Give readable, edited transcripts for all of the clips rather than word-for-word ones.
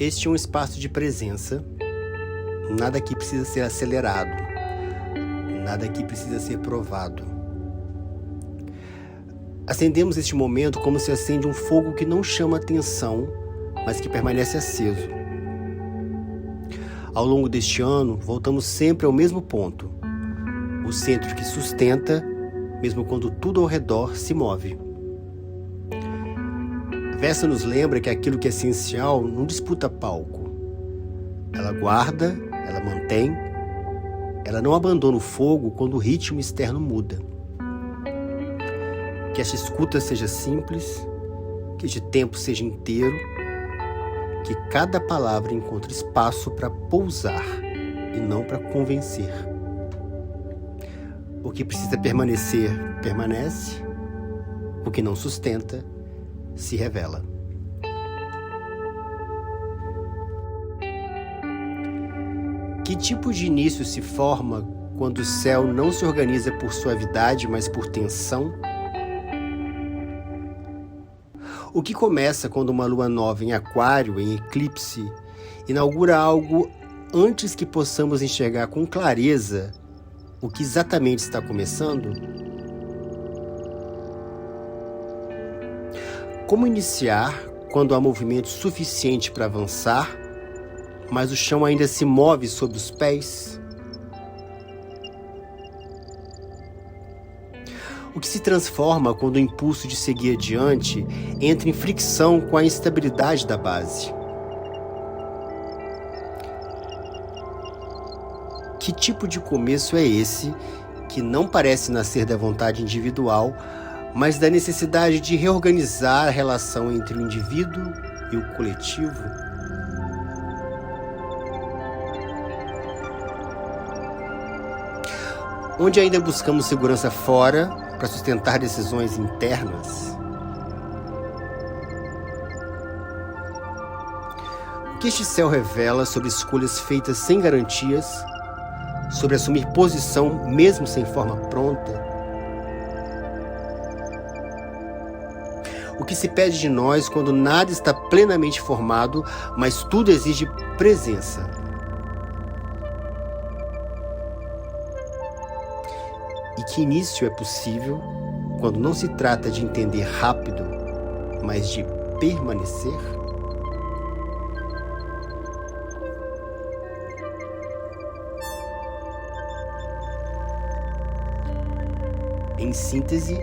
Este é um espaço de presença. Nada aqui precisa ser acelerado. Nada aqui precisa ser provado. Acendemos este momento como se acende um fogo que não chama atenção, mas que permanece aceso. Ao longo deste ano, voltamos sempre ao mesmo ponto, o centro que sustenta, mesmo quando tudo ao redor se move. Vesta nos lembra que aquilo que é essencial não disputa palco. Ela guarda, ela mantém, ela não abandona o fogo quando o ritmo externo muda. Que esta escuta seja simples, que este tempo seja inteiro, que cada palavra encontre espaço para pousar e não para convencer. O que precisa permanecer, permanece. O que não sustenta, se revela. Que tipo de início se forma quando o céu não se organiza por suavidade, mas por tensão? O que começa quando uma lua nova em aquário, em eclipse, inaugura algo antes que possamos enxergar com clareza o que exatamente está começando? Como iniciar quando há movimento suficiente para avançar, mas o chão ainda se move sob os pés? O que se transforma quando o impulso de seguir adiante entra em fricção com a instabilidade da base? Que tipo de começo é esse que não parece nascer da vontade individual, mas da necessidade de reorganizar a relação entre o indivíduo e o coletivo? Onde ainda buscamos segurança fora para sustentar decisões internas? O que este céu revela sobre escolhas feitas sem garantias, sobre assumir posição mesmo sem forma pronta? O que se pede de nós quando nada está plenamente formado, mas tudo exige presença? E que início é possível quando não se trata de entender rápido, mas de permanecer? Em síntese,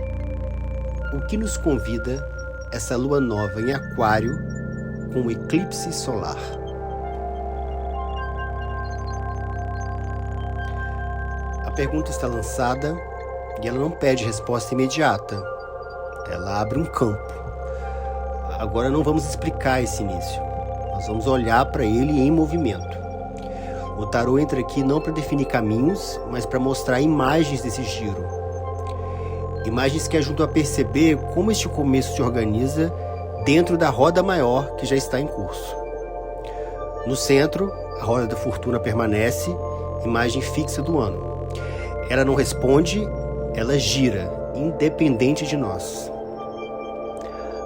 o que nos convida essa lua nova em aquário com o eclipse solar? A pergunta está lançada e ela não pede resposta imediata. Ela abre um campo. Agora não vamos explicar esse início. Nós vamos olhar para ele em movimento. O tarô entra aqui não para definir caminhos, mas para mostrar imagens desse giro. Imagens que ajudam a perceber como este começo se organiza dentro da roda maior que já está em curso. No centro, a roda da fortuna permanece, imagem fixa do ano. Ela não responde, ela gira, independente de nós.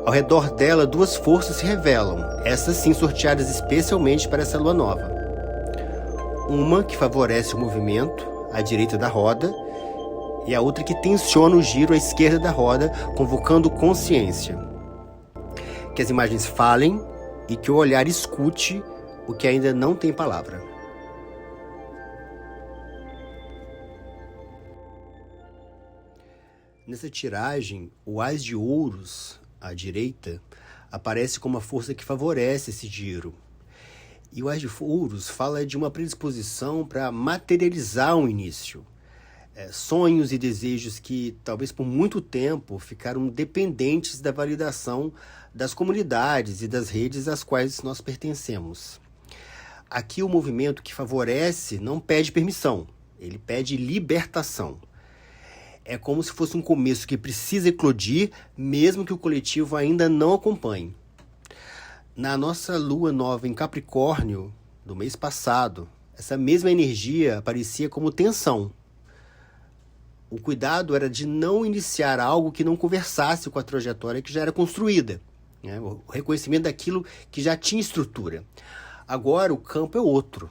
Ao redor dela, duas forças se revelam, essas sim sorteadas especialmente para essa lua nova. Uma que favorece o movimento, à direita da roda, e a outra que tensiona o giro à esquerda da roda, convocando consciência. Que as imagens falem e que o olhar escute o que ainda não tem palavra. Nessa tiragem, o Ás de Ouros, à direita, aparece como a força que favorece esse giro. E o Ás de Ouros fala de uma predisposição para materializar um início. Sonhos e desejos que, talvez por muito tempo, ficaram dependentes da validação das comunidades e das redes às quais nós pertencemos. Aqui o movimento que favorece não pede permissão, ele pede libertação. É como se fosse um começo que precisa eclodir, mesmo que o coletivo ainda não acompanhe. Na nossa lua nova em Capricórnio, do mês passado, essa mesma energia aparecia como tensão. O cuidado era de não iniciar algo que não conversasse com a trajetória que já era construída, né? O reconhecimento daquilo que já tinha estrutura. Agora o campo é outro.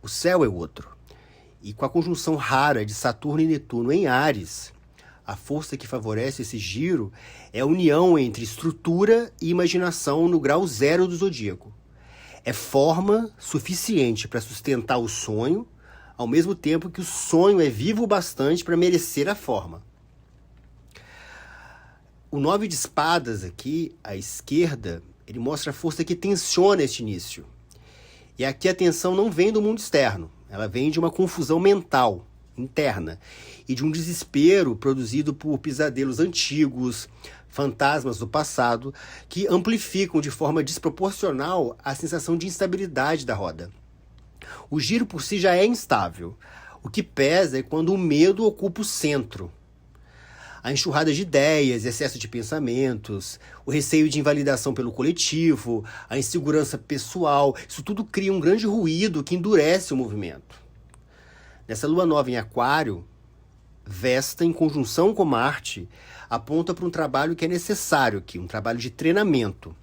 O céu é outro. E com a conjunção rara de Saturno e Netuno em Áries, a força que favorece esse giro é a união entre estrutura e imaginação no grau zero do zodíaco. É forma suficiente para sustentar o sonho, ao mesmo tempo que o sonho é vivo o bastante para merecer a forma. O 9 de espadas aqui, à esquerda, ele mostra a força que tensiona este início. E aqui a tensão não vem do mundo externo, ela vem de uma confusão mental, interna, e de um desespero produzido por pesadelos antigos, fantasmas do passado, que amplificam de forma desproporcional a sensação de instabilidade da roda. O giro por si já é instável. O que pesa é quando o medo ocupa o centro. A enxurrada de ideias, excesso de pensamentos, o receio de invalidação pelo coletivo, a insegurança pessoal, isso tudo cria um grande ruído que endurece o movimento. Nessa lua nova em Aquário, Vesta, em conjunção com Marte, aponta para um trabalho que é necessário aqui, um trabalho de treinamento,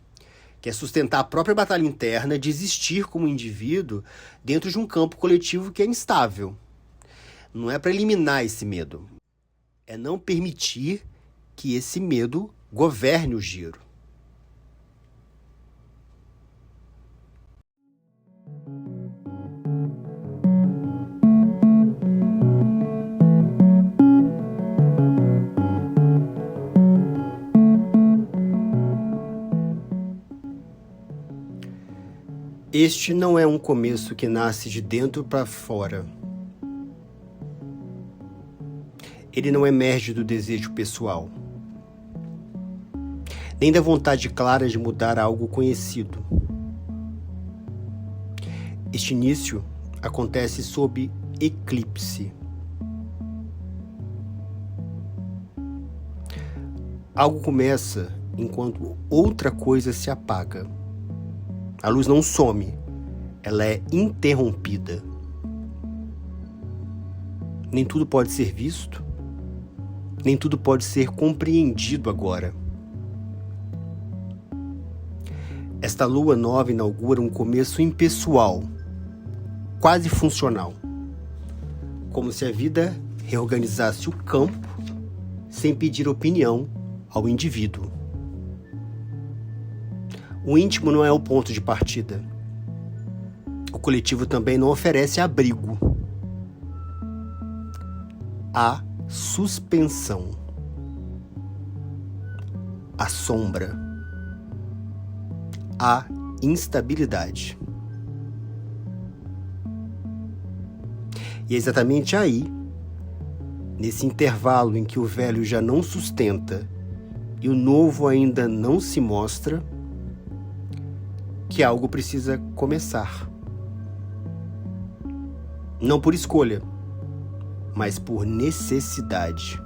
que é sustentar a própria batalha interna de existir como indivíduo dentro de um campo coletivo que é instável. Não é para eliminar esse medo, é não permitir que esse medo governe o giro. Este não é um começo que nasce de dentro para fora. Ele não emerge do desejo pessoal, nem da vontade clara de mudar algo conhecido. Este início acontece sob eclipse. Algo começa enquanto outra coisa se apaga. A luz não some, ela é interrompida. Nem tudo pode ser visto, nem tudo pode ser compreendido agora. Esta lua nova inaugura um começo impessoal, quase funcional, como se a vida reorganizasse o campo sem pedir opinião ao indivíduo. O íntimo não é o ponto de partida. O coletivo também não oferece abrigo. Há suspensão. Há sombra. Há instabilidade. E é exatamente aí, nesse intervalo em que o velho já não sustenta e o novo ainda não se mostra, que algo precisa começar. Não por escolha, mas por necessidade.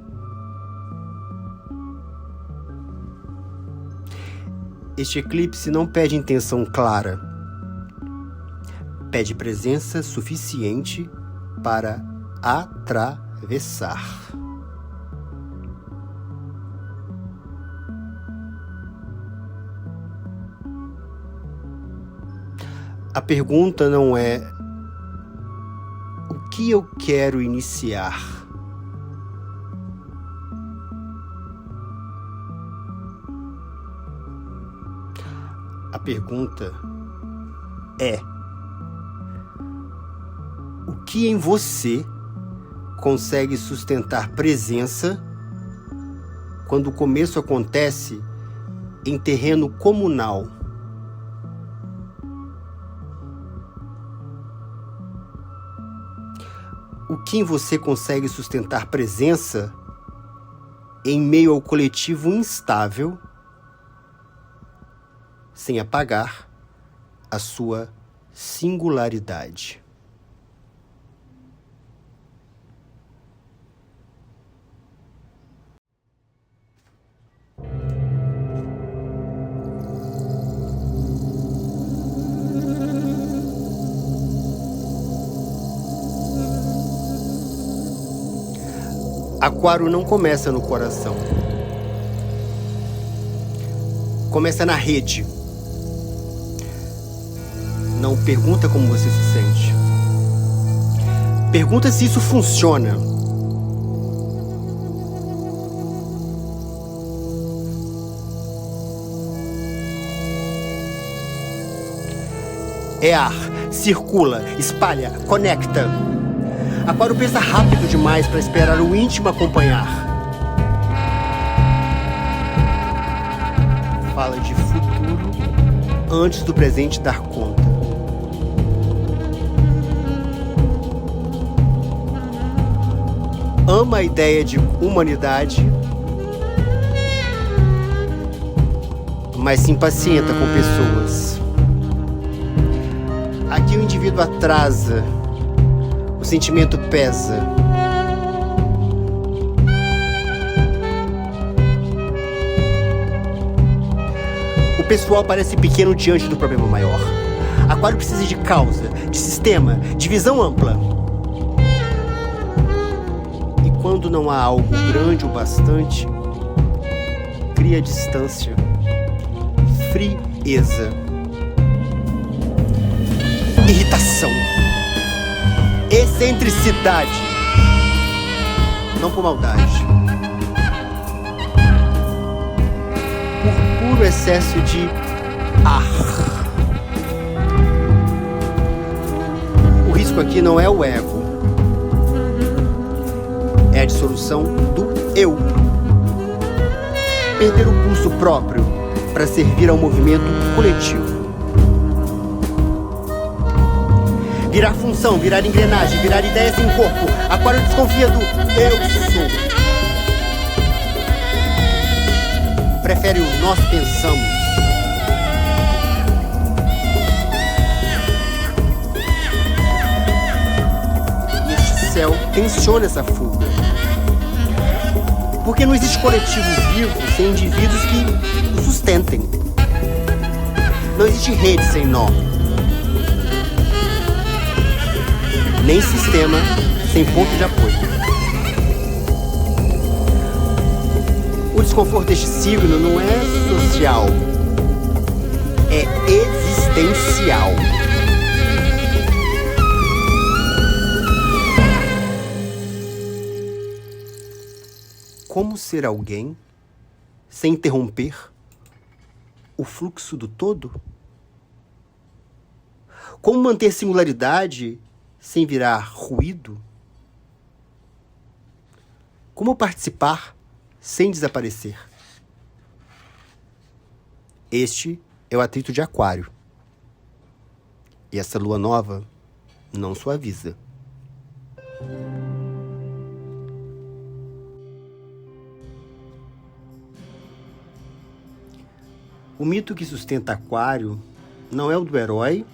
Este eclipse não pede intenção clara, pede presença suficiente para atravessar. A pergunta não é o que eu quero iniciar. A pergunta é o que em você consegue sustentar presença quando o começo acontece em terreno comunal. O que em você consegue sustentar presença em meio ao coletivo instável, sem apagar a sua singularidade? Aquário não começa no coração. Começa na rede. Não pergunta como você se sente. Pergunta se isso funciona. É ar, circula, espalha, conecta. Aquário pensa rápido demais para esperar o íntimo acompanhar. Fala de futuro antes do presente dar conta. Ama a ideia de humanidade, mas se impacienta com pessoas. Aqui o indivíduo atrasa, o sentimento pesa. O pessoal parece pequeno diante do problema maior. Aquário precisa de causa, de sistema, de visão ampla. E quando não há algo grande o bastante, cria distância, frieza, irritação, excentricidade, não por maldade, por puro excesso de ar. O risco aqui não é o ego, é a dissolução do eu. Perder o pulso próprio para servir ao movimento coletivo. Virar função, virar engrenagem, virar ideia sem corpo. Aquário desconfia do eu sou. Prefere o nós pensamos. E este céu tensiona essa fuga. Porque não existe coletivo vivo sem indivíduos que o sustentem. Não existe rede sem nó. Nem sistema sem ponto de apoio. O desconforto deste signo não é social, é existencial. Como ser alguém sem interromper o fluxo do todo? Como manter singularidade sem virar ruído? Como participar sem desaparecer? Este é o atrito de Aquário. E essa lua nova não suaviza. O mito que sustenta Aquário não é o do herói,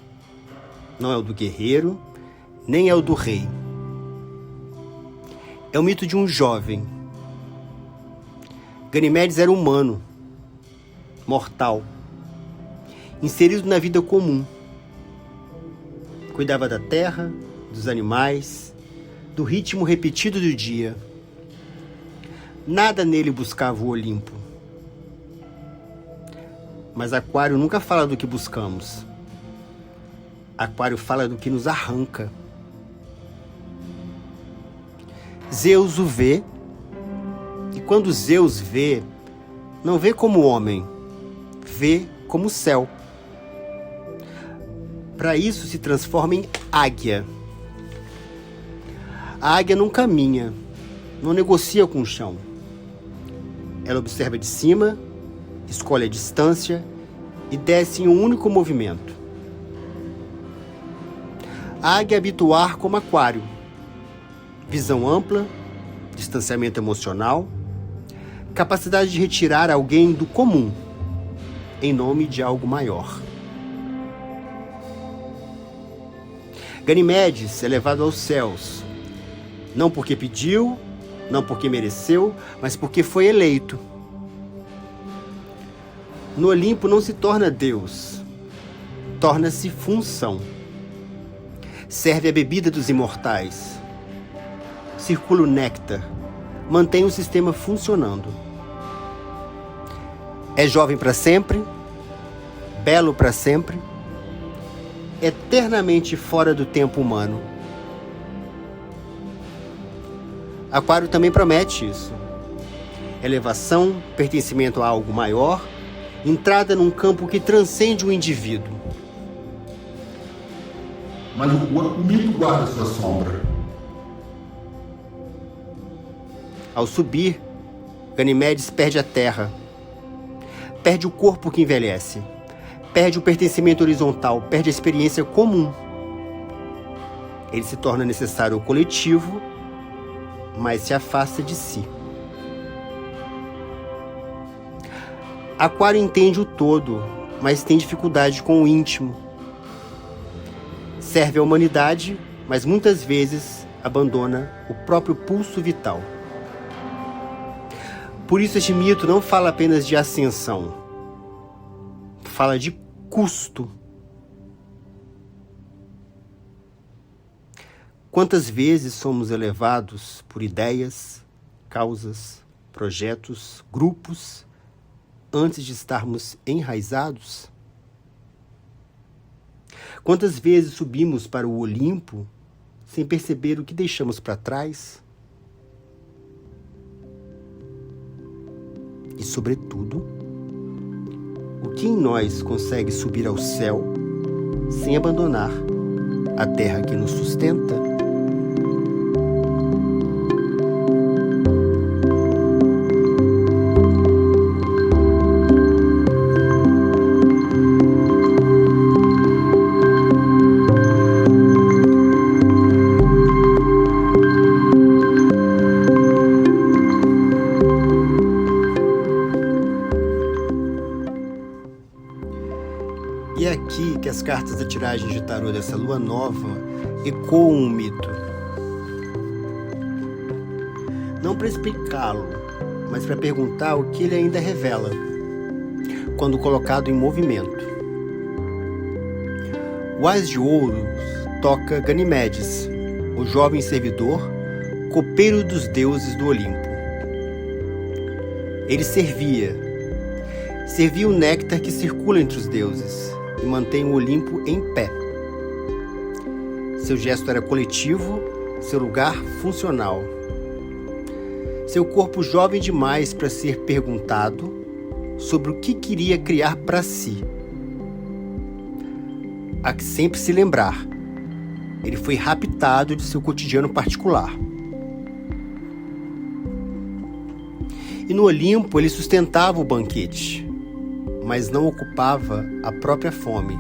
não é o do guerreiro, nem é o do rei. É o mito de um jovem. Ganimedes era humano, mortal, inserido na vida comum. Cuidava da terra, dos animais, do ritmo repetido do dia. Nada nele buscava o Olimpo. Mas Aquário nunca fala do que buscamos. Aquário fala do que nos arranca. Zeus o vê, e quando Zeus vê, não vê como homem, vê como céu. Para isso se transforma em águia. A águia não caminha, não negocia com o chão. Ela observa de cima, escolhe a distância e desce em um único movimento. A águia habita o ar como Aquário. Visão ampla, distanciamento emocional, capacidade de retirar alguém do comum em nome de algo maior. Ganimedes é levado aos céus, não porque pediu, não porque mereceu, mas porque foi eleito. No Olimpo não se torna Deus, torna-se função. Serve a bebida dos imortais. Circula o néctar, mantém o sistema funcionando. É jovem para sempre, belo para sempre, eternamente fora do tempo humano. Aquário também promete isso: elevação, pertencimento a algo maior, entrada num campo que transcende o indivíduo. Mas o mito guarda sua sombra. Ao subir, Ganimedes perde a terra, perde o corpo que envelhece, perde o pertencimento horizontal, perde a experiência comum. Ele se torna necessário ao coletivo, mas se afasta de si. Aquário entende o todo, mas tem dificuldade com o íntimo. Serve à humanidade, mas muitas vezes abandona o próprio pulso vital. Por isso este mito não fala apenas de ascensão, fala de custo. Quantas vezes somos elevados por ideias, causas, projetos, grupos, antes de estarmos enraizados? Quantas vezes subimos para o Olimpo sem perceber o que deixamos para trás? E, sobretudo, o que em nós consegue subir ao céu sem abandonar a terra que nos sustenta? E é aqui que as cartas da tiragem de tarô dessa lua nova ecoam um mito. Não para explicá-lo, mas para perguntar o que ele ainda revela, quando colocado em movimento. O Ás de Ouros toca Ganimedes, o jovem servidor, copeiro dos deuses do Olimpo. Ele servia o néctar que circula entre os deuses e mantém o Olimpo em pé. Seu gesto era coletivo, seu lugar funcional. Seu corpo jovem demais para ser perguntado sobre o que queria criar para si. Há que sempre se lembrar, ele foi raptado de seu cotidiano particular. E no Olimpo ele sustentava o banquete, mas não ocupava a própria fome.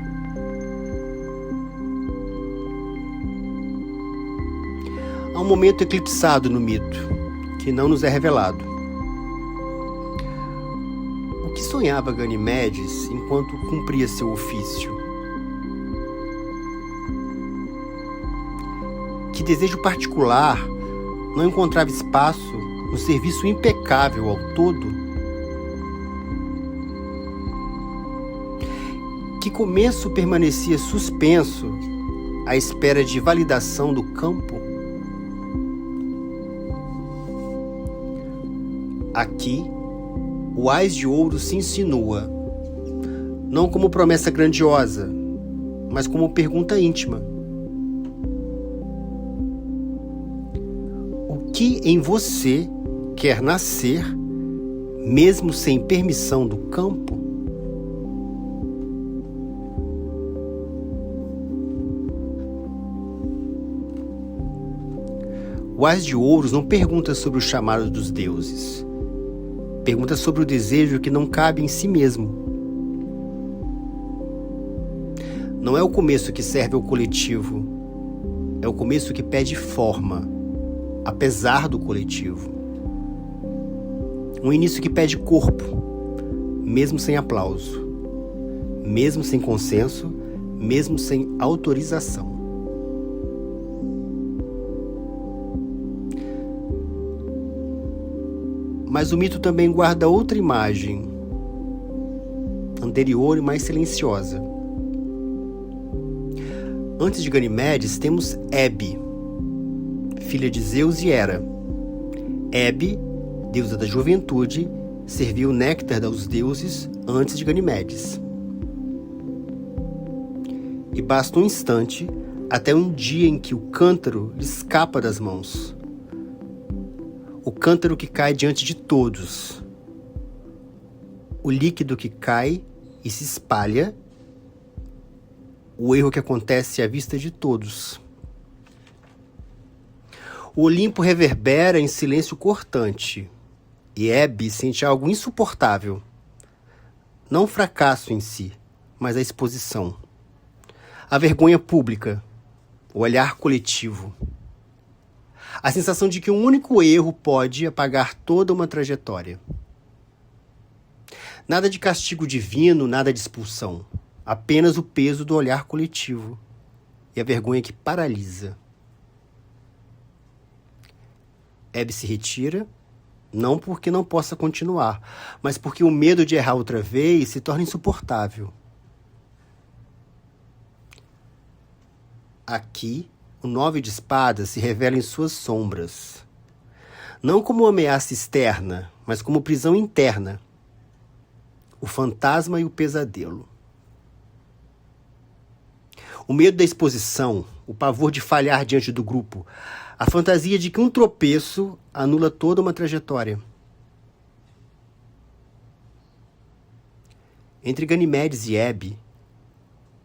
Há um momento eclipsado no mito, que não nos é revelado. O que sonhava Ganimedes enquanto cumpria seu ofício? Que desejo particular não encontrava espaço no serviço impecável ao todo? Que começo permanecia suspenso à espera de validação do campo? Aqui, o Ás de Ouros se insinua, não como promessa grandiosa, mas como pergunta íntima. O que em você quer nascer, mesmo sem permissão do campo? O Ás de Ouros não pergunta sobre o chamado dos deuses. Pergunta sobre o desejo que não cabe em si mesmo. Não é o começo que serve ao coletivo. É o começo que pede forma, apesar do coletivo. Um início que pede corpo, mesmo sem aplauso, mesmo sem consenso, mesmo sem autorização. Mas o mito também guarda outra imagem, anterior e mais silenciosa. Antes de Ganimedes, temos Hebe, filha de Zeus e Hera. Hebe, deusa da juventude, serviu o néctar aos deuses antes de Ganimedes. E basta um instante até um dia em que o cântaro lhe escapa das mãos. O cântaro que cai diante de todos. O líquido que cai e se espalha. O erro que acontece à vista de todos. O Olimpo reverbera em silêncio cortante. E Hebe sente algo insuportável. Não o fracasso em si, mas a exposição. A vergonha pública. O olhar coletivo. A sensação de que um único erro pode apagar toda uma trajetória. Nada de castigo divino, nada de expulsão. Apenas o peso do olhar coletivo. E a vergonha que paralisa. Hebe se retira, não porque não possa continuar, mas porque o medo de errar outra vez se torna insuportável. Aqui, o 9 de espadas se revela em suas sombras. Não como uma ameaça externa, mas como prisão interna. O fantasma e o pesadelo. O medo da exposição, o pavor de falhar diante do grupo, a fantasia de que um tropeço anula toda uma trajetória. Entre Ganimedes e Hebe,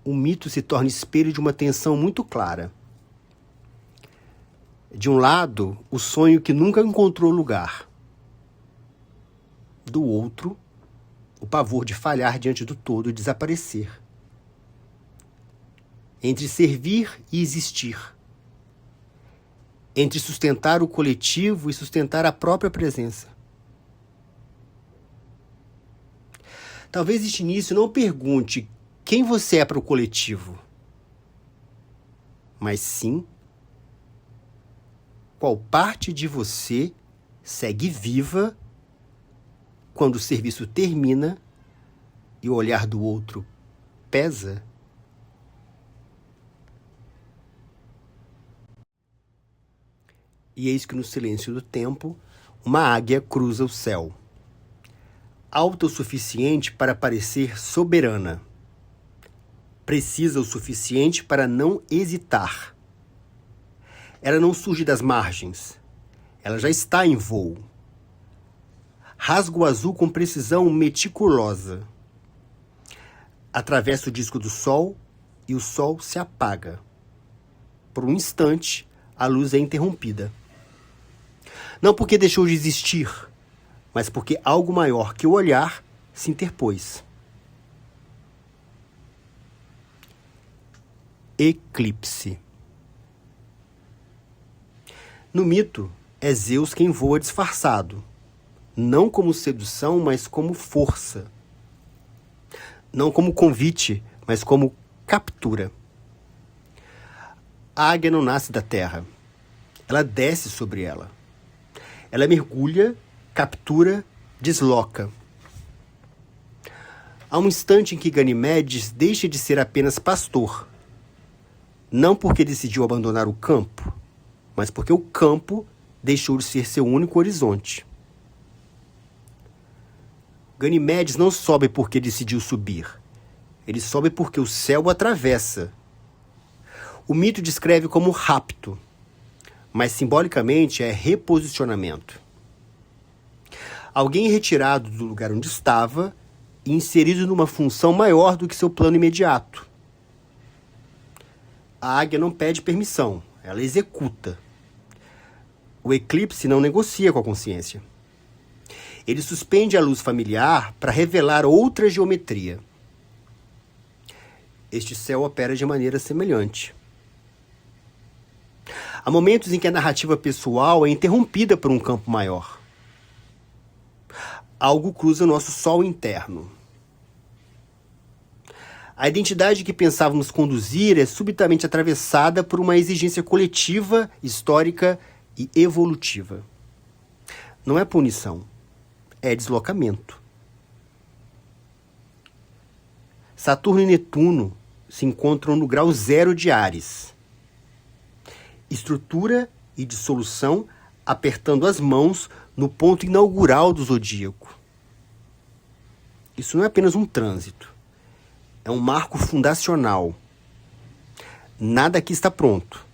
o mito se torna espelho de uma tensão muito clara. De um lado, o sonho que nunca encontrou lugar. Do outro, o pavor de falhar diante do todo e desaparecer. Entre servir e existir. Entre sustentar o coletivo e sustentar a própria presença. Talvez este início não pergunte quem você é para o coletivo, mas sim qual parte de você segue viva quando o serviço termina e o olhar do outro pesa. E eis que no silêncio do tempo, uma águia cruza o céu. Alta o suficiente para parecer soberana. Precisa o suficiente para não hesitar. Ela não surge das margens. Ela já está em voo. Rasga o azul com precisão meticulosa. Atravessa o disco do sol e o sol se apaga. Por um instante, a luz é interrompida. Não porque deixou de existir, mas porque algo maior que o olhar se interpôs. Eclipse. No mito, é Zeus quem voa disfarçado, não como sedução, mas como força. Não como convite, mas como captura. A águia não nasce da terra, ela desce sobre ela. Ela mergulha, captura, desloca. Há um instante em que Ganimedes deixa de ser apenas pastor. Não porque decidiu abandonar o campo, mas porque o campo deixou de ser seu único horizonte. Ganimedes não sobe porque decidiu subir. Ele sobe porque o céu o atravessa. O mito descreve como rapto, mas simbolicamente é reposicionamento. Alguém retirado do lugar onde estava e inserido numa função maior do que seu plano imediato. A águia não pede permissão, ela executa. O eclipse não negocia com a consciência. Ele suspende a luz familiar para revelar outra geometria. Este céu opera de maneira semelhante. Há momentos em que a narrativa pessoal é interrompida por um campo maior. Algo cruza nosso sol interno. A identidade que pensávamos conduzir é subitamente atravessada por uma exigência coletiva, histórica e evolutiva. Não é punição, é deslocamento. Saturno e Netuno se encontram no grau 0 de Áries. Estrutura e dissolução apertando as mãos no ponto inaugural do zodíaco. Isso não é apenas um trânsito. É um marco fundacional. Nada aqui está pronto.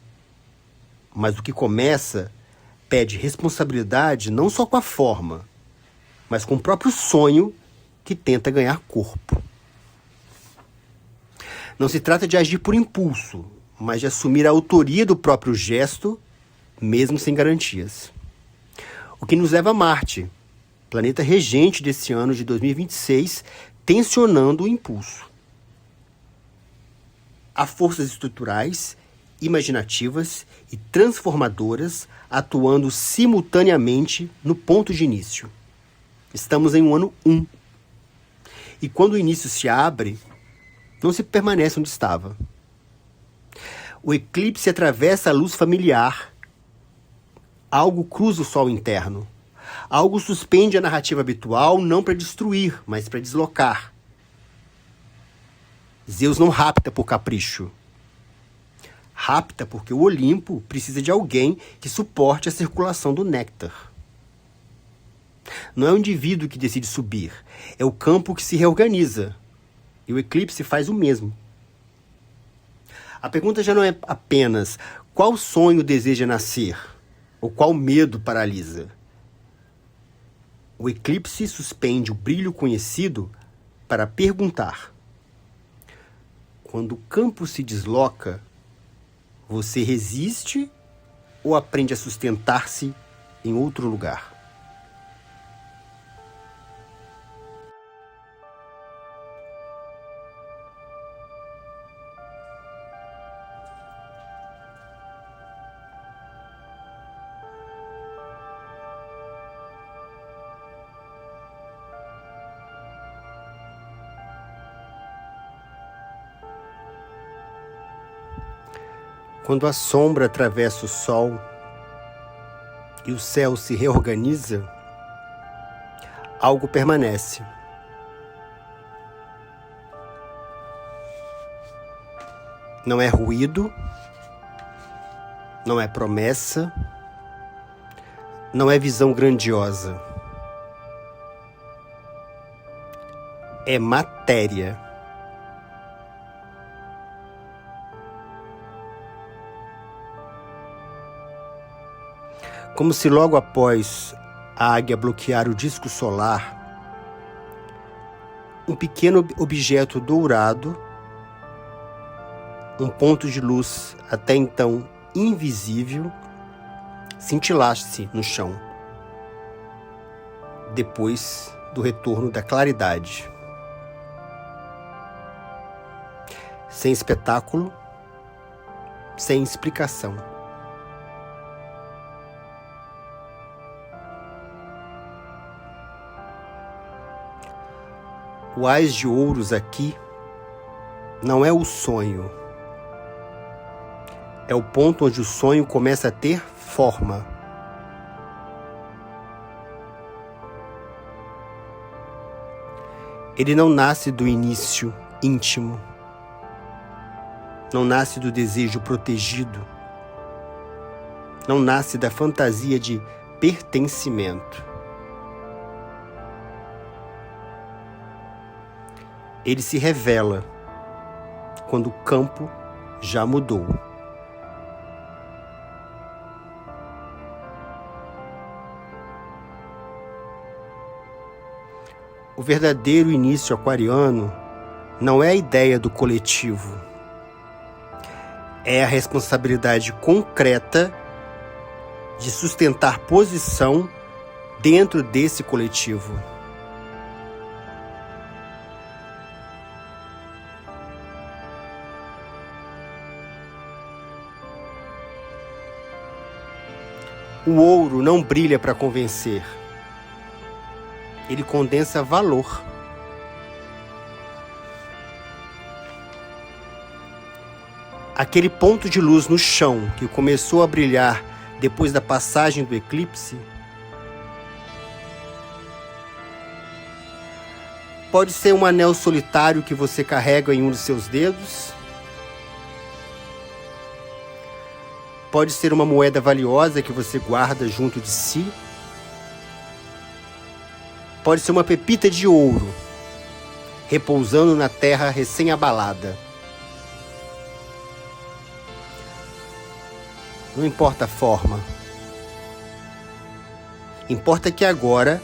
Mas o que começa pede responsabilidade não só com a forma, mas com o próprio sonho que tenta ganhar corpo. Não se trata de agir por impulso, mas de assumir a autoria do próprio gesto, mesmo sem garantias. O que nos leva a Marte, planeta regente desse ano de 2026, tensionando o impulso. Há forças estruturais, imaginativas e transformadoras atuando simultaneamente no ponto de início. Estamos em um ano 1. E quando o início se abre, não se permanece onde estava. O eclipse atravessa a luz familiar. Algo cruza o sol interno. Algo suspende a narrativa habitual, não para destruir, mas para deslocar. Zeus não rapta por capricho. Rapta porque o Olimpo precisa de alguém que suporte a circulação do néctar. Não é o indivíduo que decide subir, é o campo que se reorganiza. E o eclipse faz o mesmo. A pergunta já não é apenas qual sonho deseja nascer, ou qual medo paralisa. O eclipse suspende o brilho conhecido para perguntar. Quando o campo se desloca, você resiste ou aprende a sustentar-se em outro lugar? Quando a sombra atravessa o sol e o céu se reorganiza, algo permanece. Não é ruído, não é promessa, não é visão grandiosa. É matéria. Como se logo após a águia bloquear o disco solar, um pequeno objeto dourado, um ponto de luz até então invisível, cintilasse no chão, depois do retorno da claridade. Sem espetáculo, sem explicação. O ás de ouros aqui não é o sonho. É o ponto onde o sonho começa a ter forma. Ele não nasce do início íntimo. Não nasce do desejo protegido. Não nasce da fantasia de pertencimento. Ele se revela quando o campo já mudou. O verdadeiro início aquariano não é a ideia do coletivo. É a responsabilidade concreta de sustentar posição dentro desse coletivo. O ouro não brilha para convencer. Ele condensa valor. Aquele ponto de luz no chão que começou a brilhar depois da passagem do eclipse pode ser um anel solitário que você carrega em um dos seus dedos. Pode ser uma moeda valiosa que você guarda junto de si. Pode ser uma pepita de ouro, repousando na terra recém-abalada. Não importa a forma. Importa que agora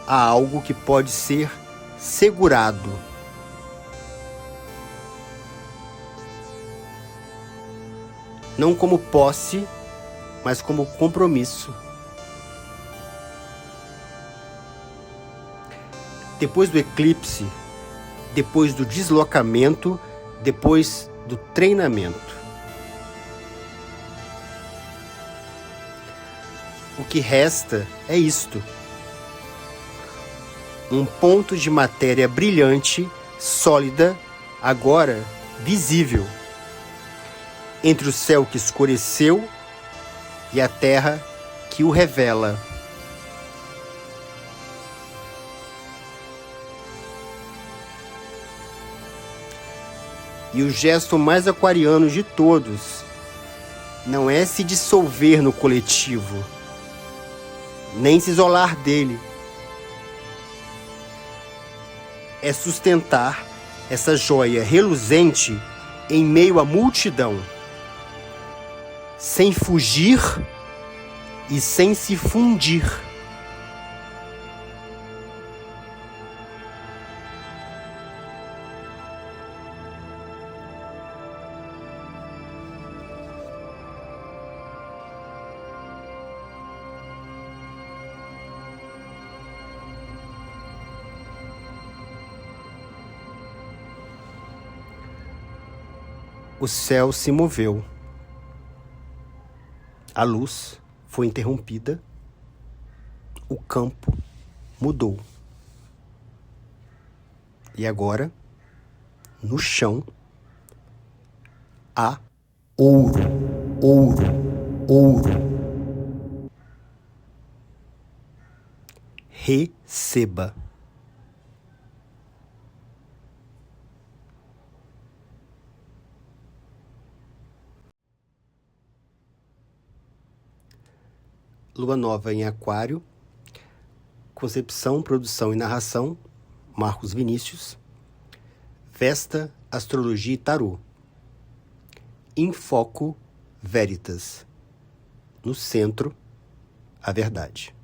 há algo que pode ser segurado. Não como posse, mas como compromisso. Depois do eclipse, depois do deslocamento, depois do treinamento. O que resta é isto: um ponto de matéria brilhante, sólida, agora visível, entre o céu que escureceu e a terra que o revela. E o gesto mais aquariano de todos não é se dissolver no coletivo, nem se isolar dele. É sustentar essa joia reluzente em meio à multidão, sem fugir e sem se fundir. O céu se moveu. A luz foi interrompida. O campo mudou. E agora, no chão, há ouro, ouro, ouro. Receba. Lua nova em Aquário. Concepção, produção e narração, Marcos Vinícius. Vesta, Astrologia e Tarô. Em foco, Veritas. No centro, a verdade.